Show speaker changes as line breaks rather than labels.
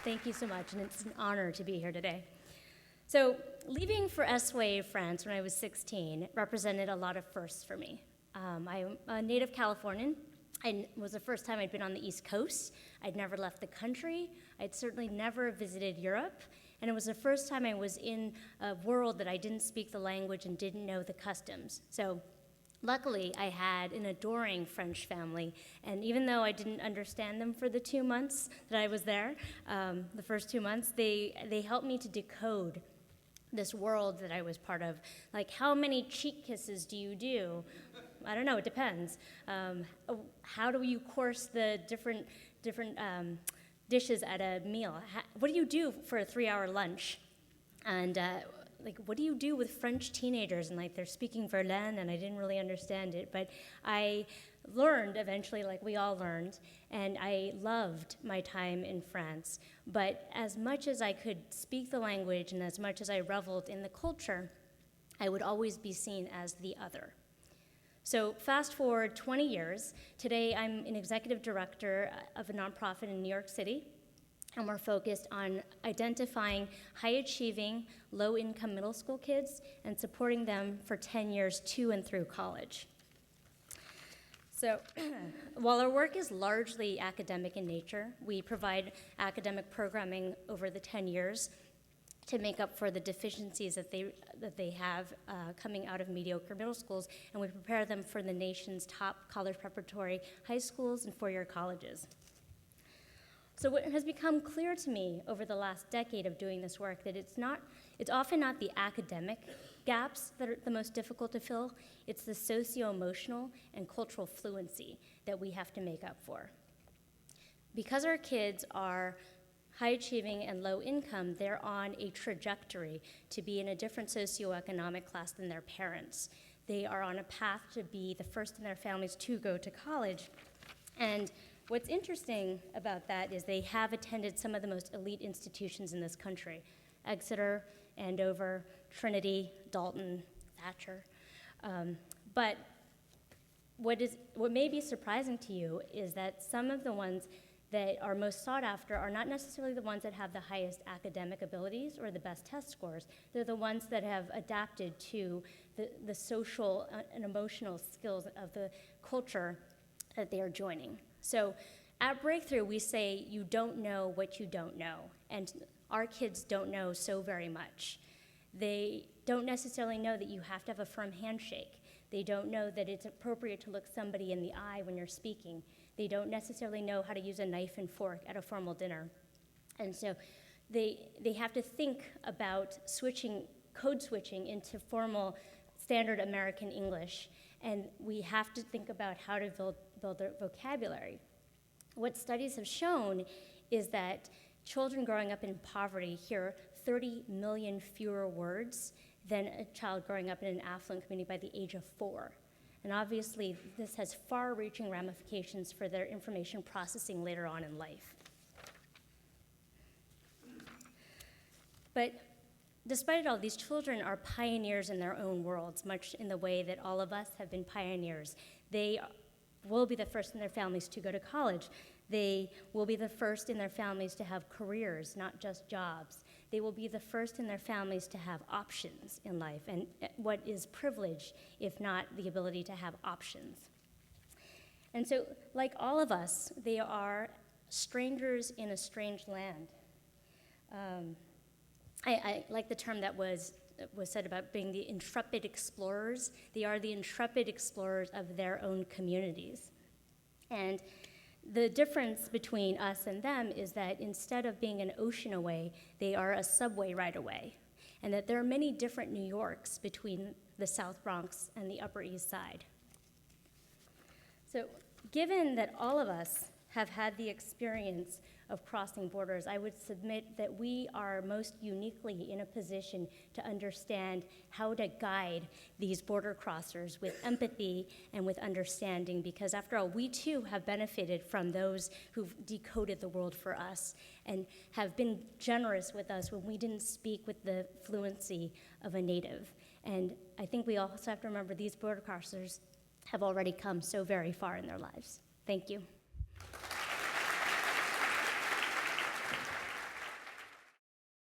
Thank you so much, and it's an honor to be here today. So, leaving for SYA France when I was 16 represented a lot of firsts for me. I'm a native Californian. It was the first time I'd been on the East Coast. I'd never left the country. I'd certainly never visited Europe. And it was the first time I was in a world that I didn't speak the language and didn't know the customs. So luckily, I had an adoring French family. And even though I didn't understand them for the 2 months that I was there, the first 2 months, they helped me to decode this world that I was part of. Like, how many cheek kisses do you do? I don't know, it depends. How do you course the different dishes at a meal? What do you do for a 3-hour lunch? And what do you do with French teenagers? And they're speaking Verlaine, and I didn't really understand it. But I learned eventually, like we all learned, and I loved my time in France. But as much as I could speak the language and as much as I reveled in the culture, I would always be seen as the other. So fast forward 20 years, today I'm an executive director of a nonprofit in New York City, and we're focused on identifying high-achieving, low-income middle school kids and supporting them for 10 years to and through college. So while our work is largely academic in nature, we provide academic programming over the 10 years to make up for the deficiencies that they have coming out of mediocre middle schools, and we prepare them for the nation's top college preparatory high schools and four-year colleges. So what has become clear to me over the last decade of doing this work, that it's often not the academic gaps that are the most difficult to fill, it's the socio-emotional and cultural fluency that we have to make up for. Because our kids are high achieving and low income, they're on a trajectory to be in a different socioeconomic class than their parents. They are on a path to be the first in their families to go to college. And what's interesting about that is they have attended some of the most elite institutions in this country: Exeter, Andover, Trinity, Dalton, Thatcher. But what may be surprising to you is that some of the ones that are most sought after are not necessarily the ones that have the highest academic abilities or the best test scores. They're the ones that have adapted to the social and emotional skills of the culture that they are joining. So at Breakthrough, we say, you don't know what you don't know. And our kids don't know so very much. They don't necessarily know that you have to have a firm handshake. They don't know that it's appropriate to look somebody in the eye when you're speaking. They don't necessarily know how to use a knife and fork at a formal dinner. And so they have to think about code switching into formal standard American English. And we have to think about how to build their vocabulary. What studies have shown is that children growing up in poverty hear 30 million fewer words than a child growing up in an affluent community by the age of 4. And obviously, this has far-reaching ramifications for their information processing later on in life. But despite it all, these children are pioneers in their own worlds, much in the way that all of us have been pioneers. They will be the first in their families to go to college. They will be the first in their families to have careers, not just jobs. They will be the first in their families to have options in life, and what is privilege, if not the ability to have options. And so, like all of us, they are strangers in a strange land. I like the term that was said about being the intrepid explorers. They are the intrepid explorers of their own communities. And the difference between us and them is that instead of being an ocean away, they are a subway ride away, and that there are many different New Yorks between the South Bronx and the Upper East Side. So given that all of us have had the experience of crossing borders, I would submit that we are most uniquely in a position to understand how to guide these border crossers with empathy and with understanding, because after all, we too have benefited from those who've decoded the world for us and have been generous with us when we didn't speak with the fluency of a native. And I think we also have to remember these border crossers have already come so very far in their lives. Thank you.